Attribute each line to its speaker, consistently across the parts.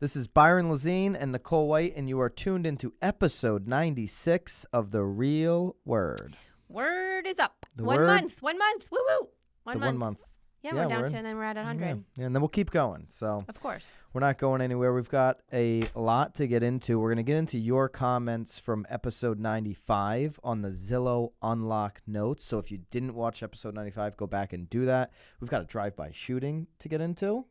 Speaker 1: This is Byron Lazine and Nicole White, and you are tuned into episode 96 of The Real Word.
Speaker 2: Word is up.
Speaker 1: The
Speaker 2: One
Speaker 1: word-
Speaker 2: month. Woo woo.
Speaker 1: The 1 month.
Speaker 2: Yeah,
Speaker 1: Yeah,
Speaker 2: we're down
Speaker 1: word.
Speaker 2: to, and then we're at 100.
Speaker 1: Yeah, and then we'll keep going. So
Speaker 2: Of course.
Speaker 1: we're not going anywhere. We've got a lot to get into. We're going to get into your comments from episode 95 on the Zillow Unlock notes. So if you didn't watch episode 95, go back and do that. We've got a drive-by shooting to get into,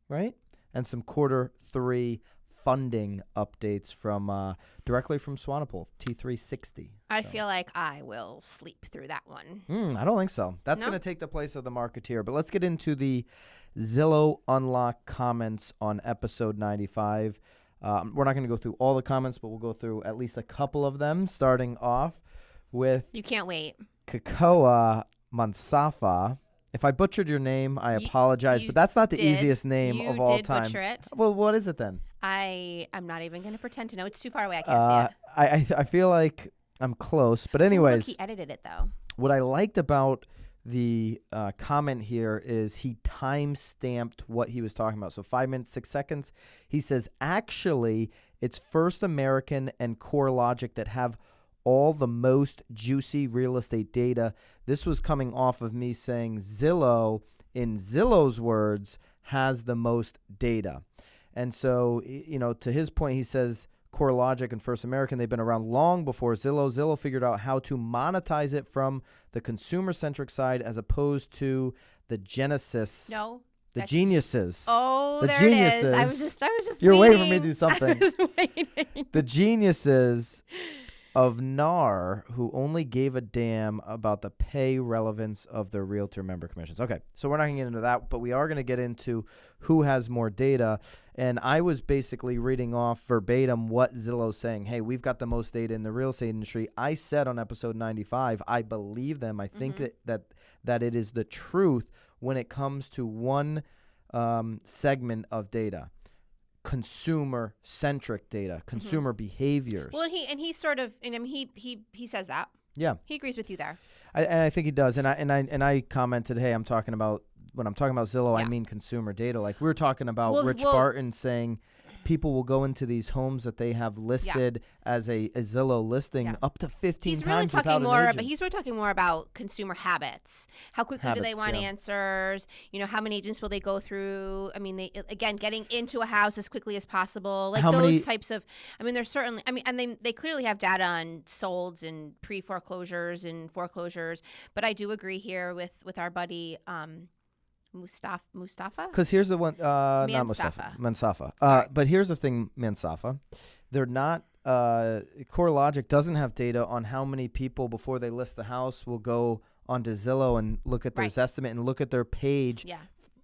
Speaker 1: right? And some quarter three funding updates from directly from Swanepoel, T360.
Speaker 2: I feel like I will sleep through that one.
Speaker 1: I don't think so. That's
Speaker 2: No?
Speaker 1: going to take the place of the marketeer. But let's get into the Zillow Unlock comments on episode 95. We're not going to go through all the comments, but we'll go through at least a couple of them, starting off with
Speaker 2: You can't wait.
Speaker 1: Kakoa Mansafa. If I butchered your name, I apologize,
Speaker 2: you
Speaker 1: but that's not the
Speaker 2: did.
Speaker 1: easiest name
Speaker 2: You
Speaker 1: of all
Speaker 2: did
Speaker 1: time.
Speaker 2: butcher it.
Speaker 1: Well, what is it then?
Speaker 2: I'm not even going to pretend to know. It's too far away. I can't see it.
Speaker 1: I feel like I'm close, but
Speaker 2: Ooh,
Speaker 1: anyways.
Speaker 2: look, he edited it, though.
Speaker 1: What I liked about the comment here is he time-stamped what he was talking about. So 5 minutes, 6 seconds. He says, actually, it's First American and CoreLogic that have all the most juicy real estate data. This was coming off of me saying Zillow, in Zillow's words, has the most data. And so, you know, to his point, he says CoreLogic and First American, they've been around long before Zillow. Zillow figured out how to monetize it from the consumer-centric side as opposed to the Genesis.
Speaker 2: No.
Speaker 1: The geniuses.
Speaker 2: Oh,
Speaker 1: the
Speaker 2: there
Speaker 1: geniuses.
Speaker 2: it is. I was just
Speaker 1: You're
Speaker 2: waiting.
Speaker 1: waiting for me to do something.
Speaker 2: I was waiting.
Speaker 1: The geniuses of NAR who only gave a damn about the pay relevance of their realtor member commissions. Okay, so we're not going to get into that, but we are going to get into who has more data. And I was basically reading off verbatim what Zillow's saying. Hey, we've got the most data in the real estate industry. I said on episode 95, I believe them. I think that it is the truth when it comes to one segment of data. Consumer-centric data, consumer behaviors.
Speaker 2: Well, he sort of, and I mean, he says that.
Speaker 1: Yeah,
Speaker 2: He agrees with you there.
Speaker 1: and I think he does. And I commented, hey, when I'm talking about Zillow, I
Speaker 2: Yeah.
Speaker 1: mean consumer data. Like we were talking about
Speaker 2: Well,
Speaker 1: Rich Barton saying people will go into these homes that they have listed as a Zillow listing up to 15
Speaker 2: He's really
Speaker 1: times without
Speaker 2: talking
Speaker 1: an
Speaker 2: more,
Speaker 1: agent.
Speaker 2: but he's really talking more about consumer habits. How quickly do they
Speaker 1: Habits,
Speaker 2: want
Speaker 1: yeah.
Speaker 2: answers? You know, how many agents will they go through? I mean, getting into a house as quickly as possible. Like those types of. I mean, there's certainly. I mean, and they clearly have data on solds and pre-foreclosures and foreclosures. But I do agree here with our buddy. Mustafa?
Speaker 1: Because here's the one, not Mustafa, Mansafa. But here's the thing, Mansafa. They're not, CoreLogic doesn't have data on how many people before they list the house will go onto Zillow and look at their estimate and look at their page,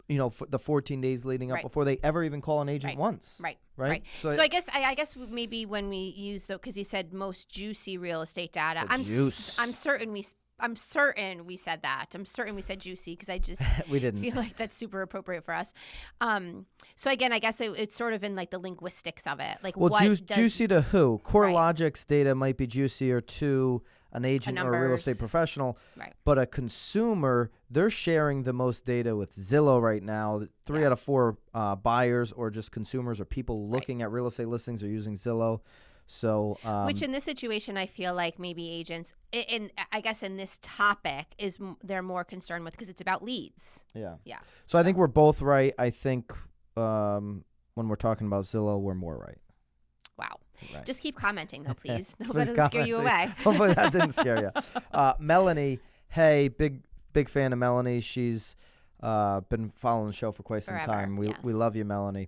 Speaker 1: you know, for the 14 days leading up before they ever even call an agent once. Right.
Speaker 2: So I guess maybe when we use because he said most juicy real estate data, I'm certain we said that. I'm certain we said juicy because I just
Speaker 1: we didn't
Speaker 2: feel like that's super appropriate for us. So again, I guess it's sort of in like the linguistics of it. Like,
Speaker 1: well, juicy to who? CoreLogic's data might be juicier to an agent or a real estate professional, but a consumer, they're sharing the most data with Zillow right now. 3 out of 4 buyers or just consumers or people looking at real estate listings are using Zillow. So,
Speaker 2: which in this situation, I feel like maybe agents, I guess in this topic, they're more concerned with because it's about leads.
Speaker 1: Yeah.
Speaker 2: Yeah.
Speaker 1: So I think we're both right. I think when we're talking about Zillow, we're more right.
Speaker 2: Wow.
Speaker 1: Right.
Speaker 2: Just keep commenting, though, please. Hope
Speaker 1: Please
Speaker 2: that doesn't scare you away.
Speaker 1: Hopefully that didn't scare you. Melanie, hey, big fan of Melanie. She's been following the show for quite some time. We love you, Melanie.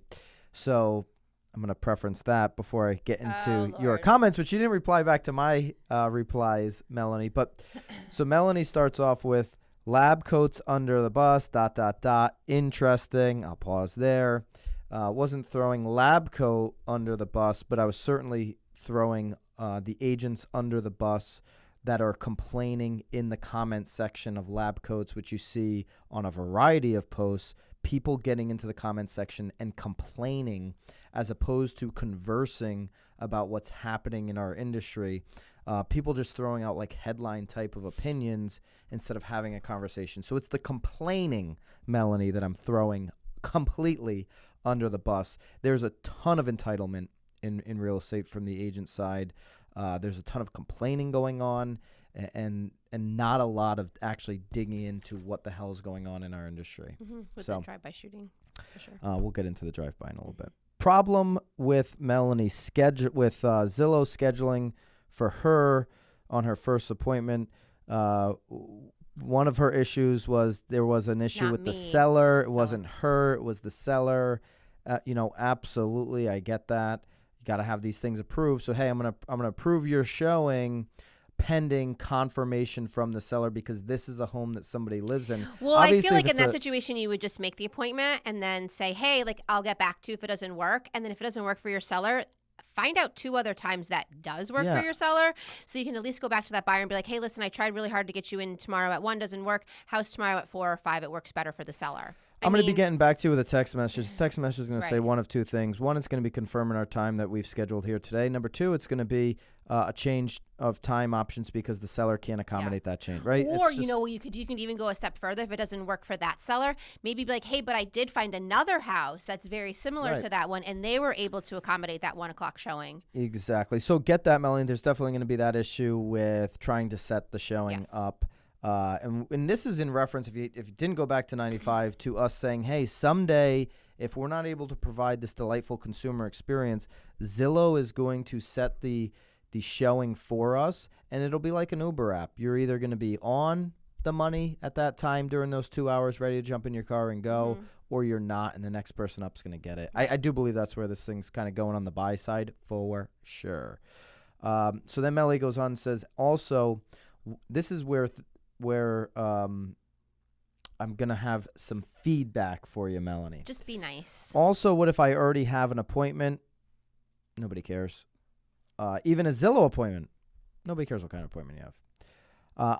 Speaker 1: So I'm going to preference that before I get into your comments, which you didn't reply back to my replies, Melanie. But so Melanie starts off with lab coats under the bus, ... Interesting. I'll pause there. Wasn't throwing lab coat under the bus, but I was certainly throwing the agents under the bus that are complaining in the comment section of lab coats, which you see on a variety of posts, people getting into the comment section and complaining as opposed to conversing about what's happening in our industry. People just throwing out like headline type of opinions instead of having a conversation. So it's the complaining, Melanie, that I'm throwing completely under the bus. There's a ton of entitlement in real estate from the agent side. There's a ton of complaining going on, and not a lot of actually digging into what the hell is going on in our industry.
Speaker 2: With that drive-by shooting, for sure.
Speaker 1: We'll get into the drive-by in a little bit. Problem with Melanie with Zillow scheduling for her on her first appointment. One of her issues was there was an issue with the seller. It wasn't her. It was the seller. Absolutely, I get that. You got to have these things approved. So hey, I'm gonna approve your showing pending confirmation from the seller because this is a home that somebody lives in.
Speaker 2: Well, obviously, I feel like in that situation, you would just make the appointment and then say, hey, like I'll get back to you if it doesn't work. And then if it doesn't work for your seller, find out 2 other times that does work for your seller. So you can at least go back to that buyer and be like, hey, listen, I tried really hard to get you in tomorrow at 1, doesn't work. How's tomorrow at 4 or 5? It works better for the seller.
Speaker 1: I'm going to be getting back to you with a text message. The text message is going to say one of 2 things. One, it's going to be confirming our time that we've scheduled here today. Number 2, it's going to be a change of time options because the seller can't accommodate that change, right?
Speaker 2: Or, you can even go a step further if it doesn't work for that seller. Maybe be like, hey, but I did find another house that's very similar to that one, and they were able to accommodate that 1 o'clock showing.
Speaker 1: Exactly. So get that, Melanie. There's definitely going to be that issue with trying to set the showing up. And this is in reference, if you didn't go back to 95, to us saying, hey, someday, if we're not able to provide this delightful consumer experience, Zillow is going to set the showing for us, and it'll be like an Uber app. You're either going to be on the money at that time during those 2 hours, ready to jump in your car and go, or you're not, and the next person up is going to get it. I do believe that's where this thing's kind of going on the buy side for sure. So then Melly goes on and says, also, this is where I'm going to have some feedback for you, Melanie.
Speaker 2: Just be nice.
Speaker 1: Also, what if I already have an appointment? Nobody cares. Even a Zillow appointment. Nobody cares what kind of appointment you have.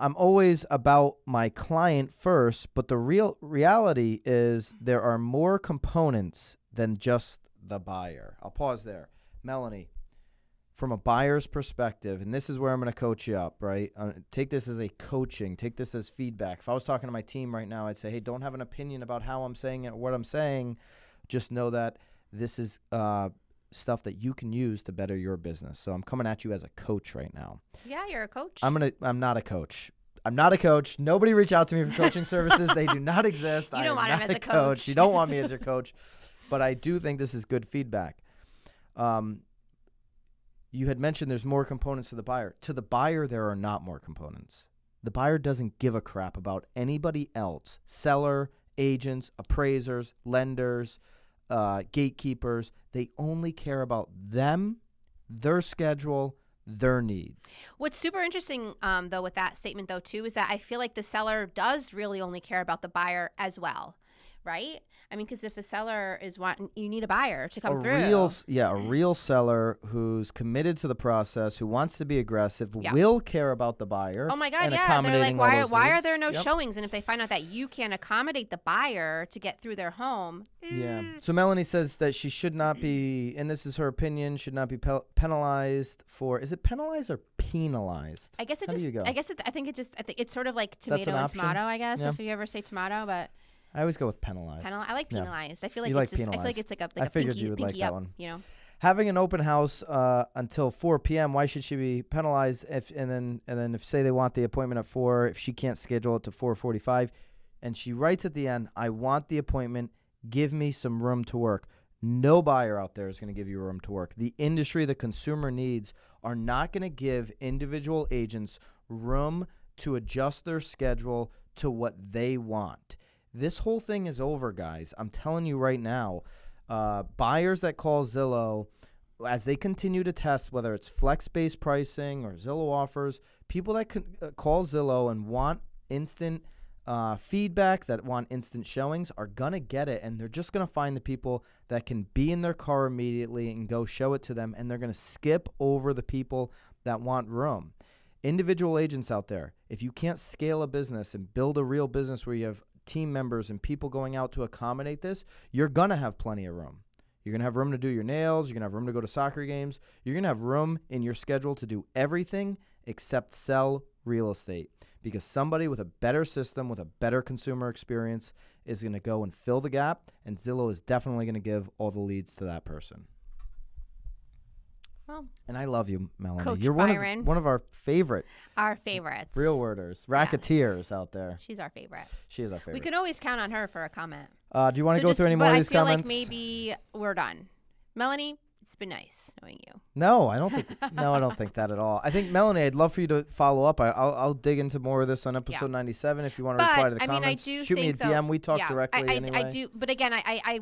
Speaker 1: I'm always about my client first, but the reality is there are more components than just the buyer. I'll pause there. Melanie, from a buyer's perspective, and this is where I'm going to coach you up, right? Take this as a coaching. Take this as feedback. If I was talking to my team right now, I'd say, hey, don't have an opinion about how I'm saying it or what I'm saying. Just know that this is stuff that you can use to better your business. So I'm coming at you as a coach right now.
Speaker 2: Yeah, you're a coach.
Speaker 1: I'm not a coach. I'm not a coach. Nobody reach out to me for coaching services. They do not exist.
Speaker 2: You don't want him as a coach.
Speaker 1: You don't want me as your coach. But I do think this is good feedback. You had mentioned there's more components to the buyer. To the buyer, there are not more components. The buyer doesn't give a crap about anybody else. Seller, agents, appraisers, lenders, gatekeepers. They only care about them, their schedule, their needs.
Speaker 2: What's super interesting, though, with that statement, though, too, is that I feel like the seller does really only care about the buyer as well, right? I mean, because if a seller is you need a buyer to come through.
Speaker 1: A real seller who's committed to the process, who wants to be aggressive, will care about the buyer.
Speaker 2: Oh my God, yeah. They're like, why are there no showings? And if they find out that you can't accommodate the buyer to get through their home.
Speaker 1: Yeah. So Melanie says that she should not be, and this is her opinion, should not be penalized for. Is it penalized or penalized?
Speaker 2: I guess I think it's sort of like tomato and tomato. I guess if you ever say tomato, but.
Speaker 1: I always go with penalized.
Speaker 2: I like penalized. Yeah. I feel like
Speaker 1: I feel like it's
Speaker 2: like a
Speaker 1: I figured you would like that
Speaker 2: up,
Speaker 1: one.
Speaker 2: You know,
Speaker 1: having an open house until 4 p.m. Why should she be penalized? And then if say they want the appointment at 4, if she can't schedule it to 4:45, and she writes at the end, I want the appointment. Give me some room to work. No buyer out there is going to give you room to work. The industry, the consumer needs are not going to give individual agents room to adjust their schedule to what they want. This whole thing is over, guys. I'm telling you right now, buyers that call Zillow, as they continue to test, whether it's flex-based pricing or Zillow offers, people that call Zillow and want instant feedback, that want instant showings, are going to get it, and they're just going to find the people that can be in their car immediately and go show it to them, and they're going to skip over the people that want room. Individual agents out there, if you can't scale a business and build a real business where you have team members and people going out to accommodate this, you're going to have plenty of room. You're going to have room to do your nails. You're going to have room to go to soccer games. You're going to have room in your schedule to do everything except sell real estate, because somebody with a better system, with a better consumer experience, is going to go and fill the gap, and Zillow is definitely going to give all the leads to that person.
Speaker 2: Well,
Speaker 1: and I love you, Melanie.
Speaker 2: Coach
Speaker 1: You're
Speaker 2: Byron.
Speaker 1: one of our favorites.
Speaker 2: Our favorites.
Speaker 1: Real worders. Racketeers out there.
Speaker 2: She's our favorite.
Speaker 1: She is our favorite.
Speaker 2: We can always count on her for a comment.
Speaker 1: Do you want to go through any more of these comments?
Speaker 2: I feel like maybe we're done. Melanie, it's been nice knowing you.
Speaker 1: No, I don't think that at all. I think, Melanie, I'd love for you to follow up. I'll dig into more of this on episode 97 if you want to reply to the comments. Shoot me a DM. We talk directly anyway.
Speaker 2: I do, but again, I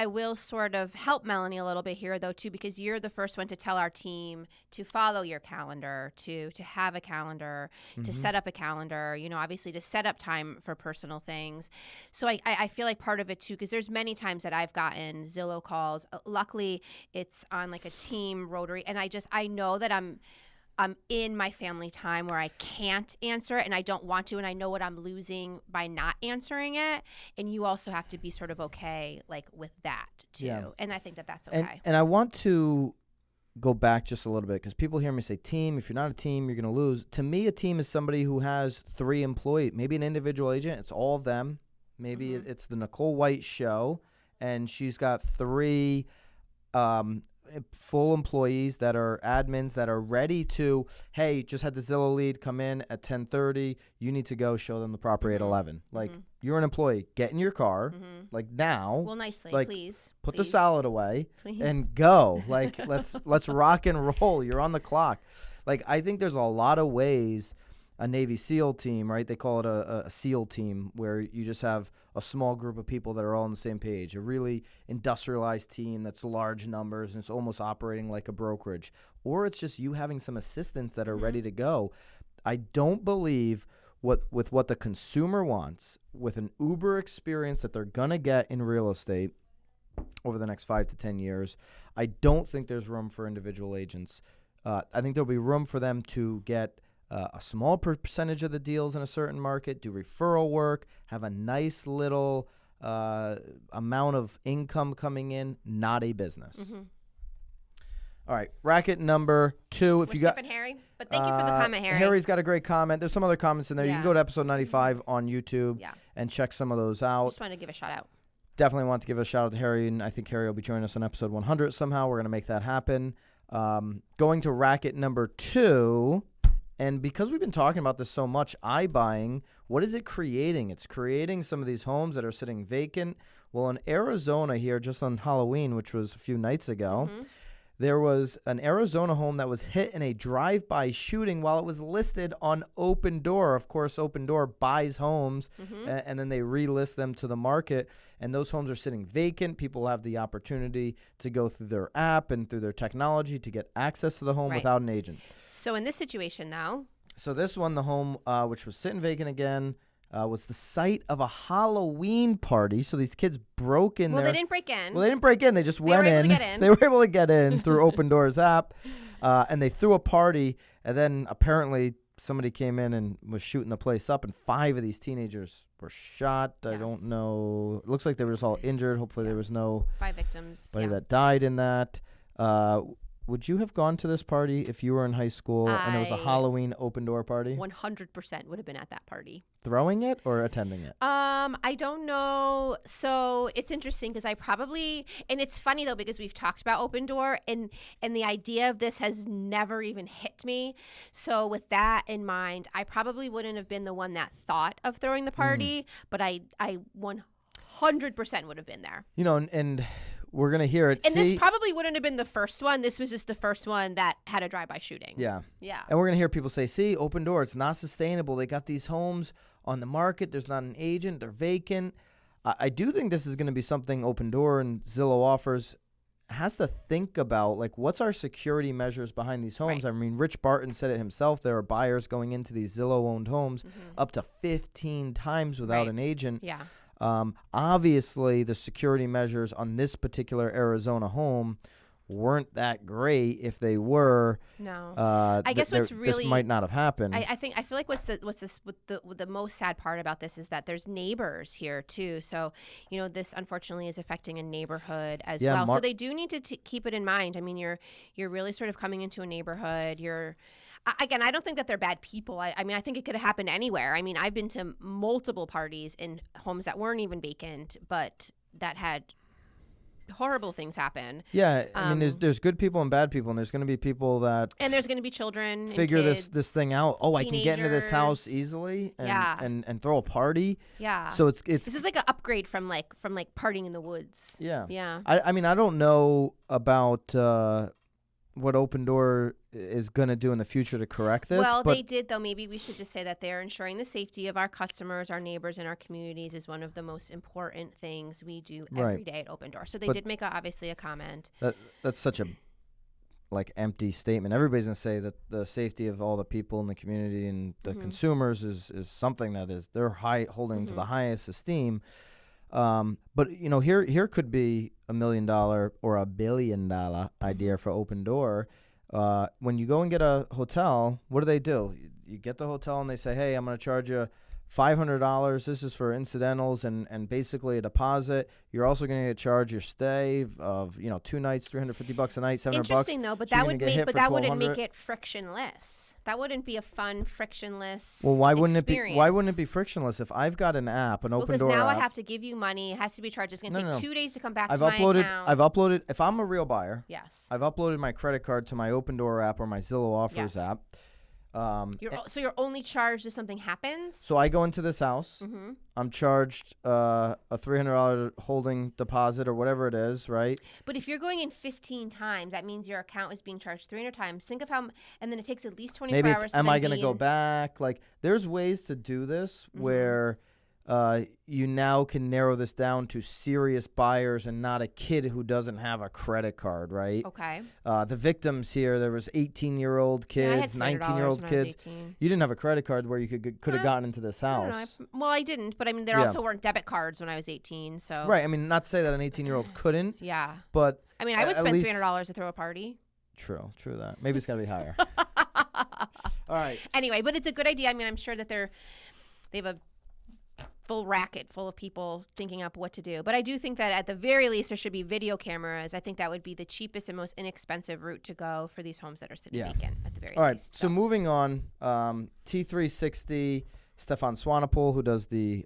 Speaker 2: will sort of help Melanie a little bit here though too, because you're the first one to tell our team to follow your calendar, to have a calendar, to set up a calendar, obviously to set up time for personal things. So I feel like part of it too, because there's many times that I've gotten Zillow calls. Luckily, it's on like a team rotary, and I know that I'm in my family time where I can't answer it, and I don't want to, and I know what I'm losing by not answering it. And you also have to be sort of okay like with that too. Yeah. And I think that that's okay.
Speaker 1: And I want to go back just a little bit, because people hear me say team. If you're not a team, you're going to lose. To me, a team is somebody who has 3 employees, maybe an individual agent. It's all of them. Maybe it's the Nicole White show, and she's got 3 full employees that are admins that are ready to, hey, just had the Zillow lead come in at 10:30. You need to go show them the property at 11. Like, you're an employee. Get in your car, like now.
Speaker 2: Well, nicely,
Speaker 1: like,
Speaker 2: please.
Speaker 1: Put the salad away and go. Like, let's rock and roll. You're on the clock. Like, I think there's a lot of ways. A Navy SEAL team, right? They call it a SEAL team, where you just have a small group of people that are all on the same page. A really industrialized team that's large numbers, and it's almost operating like a brokerage. Or it's just you having some assistants that are ready to go. I don't believe with what the consumer wants, with an Uber experience that they're going to get in real estate over the next 5 to 10 years, I don't think there's room for individual agents. I think there'll be room for them to get a small percentage of the deals in a certain market, do referral work, have a nice little amount of income coming in, not a business. All right, racket number 2.
Speaker 2: We're skipping Harry, but thank you for the comment, Harry.
Speaker 1: Harry's got a great comment. There's some other comments in there. You can go to episode 95 on YouTube and check some of those out.
Speaker 2: Just wanted to give a shout out.
Speaker 1: Definitely want to give a shout out to Harry, and I think Harry will be joining us on episode 100 somehow. We're going to make that happen. Going to racket number 2. And because we've been talking about this so much, iBuying, what is it creating? It's creating some of these homes that are sitting vacant. Well, in Arizona here, just on Halloween, which was a few nights ago, there was an Arizona home that was hit in a drive-by shooting while it was listed on Opendoor. Of course, Opendoor buys homes, and then they relist them to the market. And those homes are sitting vacant. People have the opportunity to go through their app and through their technology to get access to the home without an agent.
Speaker 2: So in this situation, though.
Speaker 1: So this one, the home, which was sitting vacant again, was the site of a Halloween party. So these kids broke in there.
Speaker 2: Well, they didn't break in.
Speaker 1: They just went in. They were able to get in through Opendoor's app. And they threw a party. And then apparently somebody came in and was shooting the place up. And 5 of these teenagers were shot. Yes. I don't know. It looks like they were just all injured. Hopefully there was no
Speaker 2: 5 victims
Speaker 1: that died in that. Would you have gone to this party if you were in high school and it was a Halloween Opendoor party?
Speaker 2: 100% would have been at that party.
Speaker 1: Throwing it or attending it?
Speaker 2: I don't know. So it's interesting because I probably, and it's funny though because we've talked about Opendoor and the idea of this has never even hit me. So with that in mind, I probably wouldn't have been the one that thought of throwing the party, but I 100% would have been there.
Speaker 1: And we're going to hear it.
Speaker 2: And this probably wouldn't have been the first one. This was just the first one that had a drive-by shooting.
Speaker 1: Yeah.
Speaker 2: Yeah.
Speaker 1: And we're going to hear people say, see, Opendoor, it's not sustainable. They got these homes on the market. There's not an agent. They're vacant. I do think this is going to be something Opendoor and Zillow offers has to think about, like, what's our security measures behind these homes? Right. I mean, Rich Barton said it himself. There are buyers going into these Zillow-owned homes up to 15 times without an agent.
Speaker 2: Yeah.
Speaker 1: Obviously, the security measures on this particular Arizona home weren't that great. If they were,
Speaker 2: no. I guess what's really
Speaker 1: this might not have happened.
Speaker 2: I feel like what's the most sad part about this is that there's neighbors here too. So this unfortunately is affecting a neighborhood as well. So they do need to keep it in mind. I mean, you're really sort of coming into a neighborhood. Again, I don't think that they're bad people. I mean, I think it could have happened anywhere. I mean, I've been to multiple parties in homes that weren't even vacant, but that had horrible things happen.
Speaker 1: Yeah, I mean, there's good people and bad people, and there's going to be people that
Speaker 2: and there's going to be children
Speaker 1: figure
Speaker 2: and kids,
Speaker 1: this thing out. Oh,
Speaker 2: teenagers.
Speaker 1: I can get into this house easily and throw a party.
Speaker 2: Yeah.
Speaker 1: So it's
Speaker 2: this is like an upgrade from partying in the woods.
Speaker 1: Yeah.
Speaker 2: Yeah.
Speaker 1: I mean, I don't know about what Opendoor is going to do in the future to correct this.
Speaker 2: Well, they did, though. Maybe we should just say that they're ensuring the safety of our customers, our neighbors, and our communities is one of the most important things we do every day at Opendoor. So they did make obviously a comment.
Speaker 1: That's such a empty statement. Everybody's going to say that the safety of all the people in the community and the consumers is something that they're holding to the highest esteem. But here could be $1 million or $1 billion idea for Opendoor. When you go and get a hotel, what do? You get the hotel and they say, hey, I'm going to charge you $500. This is for incidentals and basically a deposit. You're also going to get charged your stay of 2 nights, $350 a night, $700.
Speaker 2: Interesting though, but
Speaker 1: so
Speaker 2: that wouldn't make it frictionless. That wouldn't be a fun, frictionless.
Speaker 1: Well, why wouldn't
Speaker 2: experience.
Speaker 1: it be? Why wouldn't it be frictionless? If I've got an app, an Opendoor
Speaker 2: because now
Speaker 1: app,
Speaker 2: I have to give you money. It has to be charged. It's going to take 2 days to come back
Speaker 1: to
Speaker 2: my account.
Speaker 1: I've uploaded. If I'm a real buyer,
Speaker 2: yes,
Speaker 1: I've uploaded my credit card to my Opendoor app or my Zillow Offers app.
Speaker 2: So you're only charged if something happens?
Speaker 1: So I go into this house. Mm-hmm. I'm charged a $300 holding deposit or whatever it is, right?
Speaker 2: But if you're going in 15 times, that means your account is being charged 300 times. Think of how, and then it takes at least 24 hours.
Speaker 1: Am I going to go back? Like, there's ways to do this where you now can narrow this down to serious buyers and not a kid who doesn't have a credit card, right?
Speaker 2: Okay.
Speaker 1: The victims here, there was 18-year-old kids, 19-year-old kids. You didn't have a credit card where you could have gotten into this house.
Speaker 2: Well, I didn't, but I mean, there also weren't debit cards when I was 18, so.
Speaker 1: Right. I mean, not to say that an 18-year-old couldn't.
Speaker 2: Yeah.
Speaker 1: But
Speaker 2: I mean, I would spend $300 to throw a party.
Speaker 1: True that. Maybe it's got to be higher. All right.
Speaker 2: Anyway, but it's a good idea. I mean, I'm sure that they have a full racket full of people thinking up what to do. But I do think that at the very least there should be video cameras. I think that would be the cheapest and most inexpensive route to go for these homes that are sitting vacant at the very least.
Speaker 1: All right, so moving on, T360, Stefan Swanepoel, who does the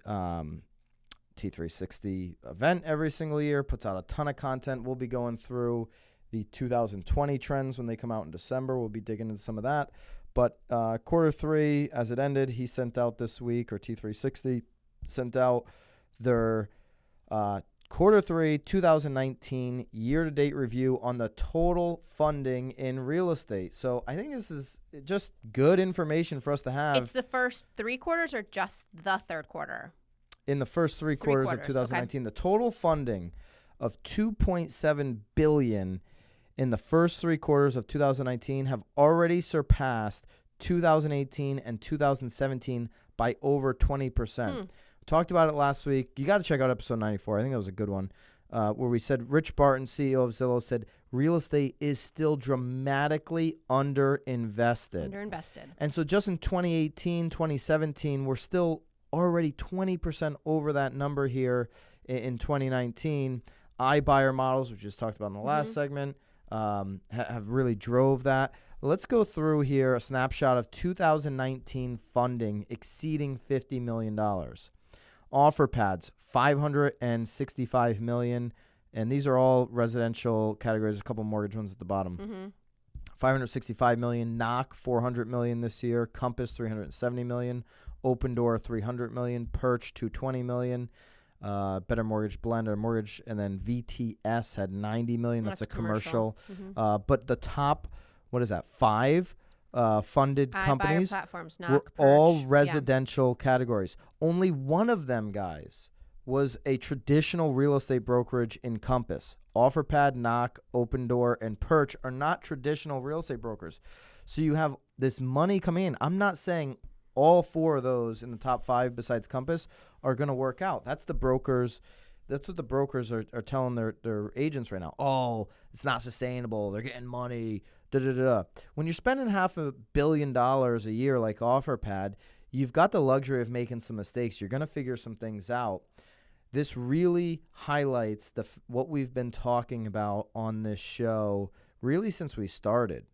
Speaker 1: T360 event every single year, puts out a ton of content. We'll be going through the 2020 trends when they come out in December. We'll be digging into some of that. But quarter three, as it ended, he sent out this week, or T360, sent out their quarter three 2019 year-to-date review on the total funding in real estate. So I think this is just good information for us to have.
Speaker 2: It's the first 3 quarters or just the third quarter?
Speaker 1: In the first three quarters of 2019, the total funding of $2.7 billion in the first 3 quarters of 2019 have already surpassed 2018 and 2017 by over 20%. Talked about it last week. You got to check out episode 94. I think that was a good one, where we said Rich Barton, CEO of Zillow, said real estate is still dramatically underinvested. And so just in 2018, 2017, we're still already 20% over that number here in 2019. iBuyer models, which we just talked about in the last segment, have really drove that. Let's go through here a snapshot of 2019 funding exceeding $50 million. Offer pads, $565 million, and these are all residential categories. A couple mortgage ones at the bottom. $565 million. Knock, $400 million this year. Compass, $370 million. Opendoor, $300 million. Perch, $220 million. Better Mortgage, Blender Mortgage, and then VTS had $90 million. That's a commercial. But the top, what is that? 5 funded companies
Speaker 2: platforms,
Speaker 1: were all residential categories. Only one of them, guys, was a traditional real estate brokerage in Compass. OfferPad, Knock, Opendoor, and Perch are not traditional real estate brokers. So you have this money coming in. I'm not saying all 4 of those in the top 5 besides Compass are going to work out. That's the brokers the brokers are telling their agents right now. Oh, it's not sustainable. They're getting money. Da, da, da, da. When you're spending $500 million a year like OfferPad, you've got the luxury of making some mistakes. You're going to figure some things out. This really highlights what we've been talking about on this show really since we started.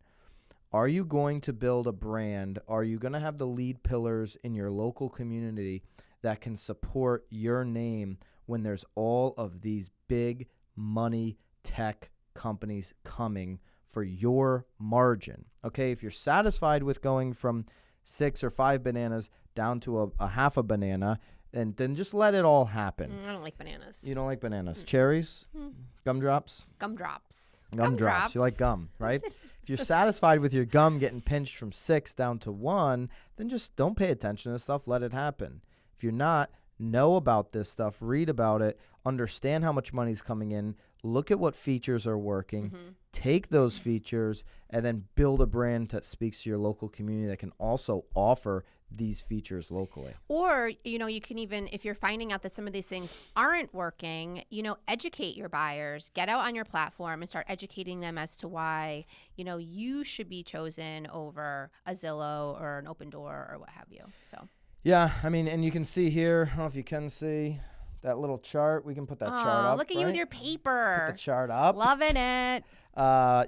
Speaker 1: Are you going to build a brand? Are you going to have the lead pillars in your local community that can support your name when there's all of these big money tech companies coming for your margin? Okay, if you're satisfied with going from 6 or 5 bananas down to a half a banana, and then just let it all happen.
Speaker 2: I don't like bananas.
Speaker 1: You don't like bananas. Cherries? Gumdrops? Gumdrops. You like gum, right? If you're satisfied with your gum getting pinched from 6 down to 1, then just don't pay attention to stuff. Let it happen. If you're not, know about this stuff. Read about it. Understand how much money's coming in. Look at what features are working. Take those features and then build a brand that speaks to your local community that can also offer these features locally.
Speaker 2: Or, you can even, if you're finding out that some of these things aren't working, educate your buyers, get out on your platform and start educating them as to why, you should be chosen over a Zillow or an Opendoor or what have you. So.
Speaker 1: Yeah, I mean, and you can see here, I don't know if you can see that little chart. We can put that chart up.
Speaker 2: Look at you with your paper.
Speaker 1: Put the chart up.
Speaker 2: Loving it.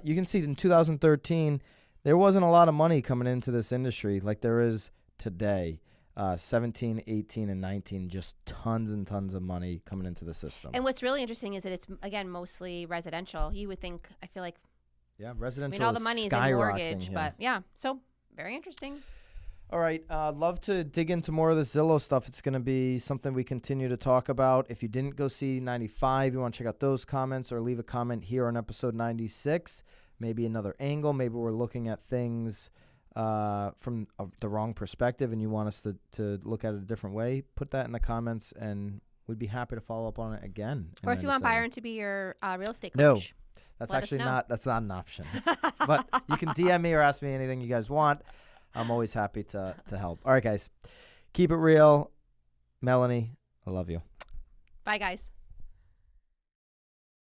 Speaker 1: You can see in 2013, there wasn't a lot of money coming into this industry like there is today. 17, 18, and 19, just tons and tons of money coming into the system.
Speaker 2: And what's really interesting is that it's, again, mostly residential. You would think, I feel like.
Speaker 1: Yeah, residential
Speaker 2: all the money is in mortgage, but yeah. So, very interesting.
Speaker 1: All right. I'd love to dig into more of the Zillow stuff. It's going to be something we continue to talk about. If you didn't go see 95, you want to check out those comments or leave a comment here on episode 96. Maybe another angle. Maybe we're looking at things from the wrong perspective and you want us to look at it a different way. Put that in the comments and we'd be happy to follow up on it again.
Speaker 2: Or if you want Byron to be your real estate coach.
Speaker 1: No, that's actually that's not an option. But you can DM me or ask me anything you guys want. I'm always happy to help. All right, guys. Keep it real. Melanie, I love you.
Speaker 2: Bye, guys.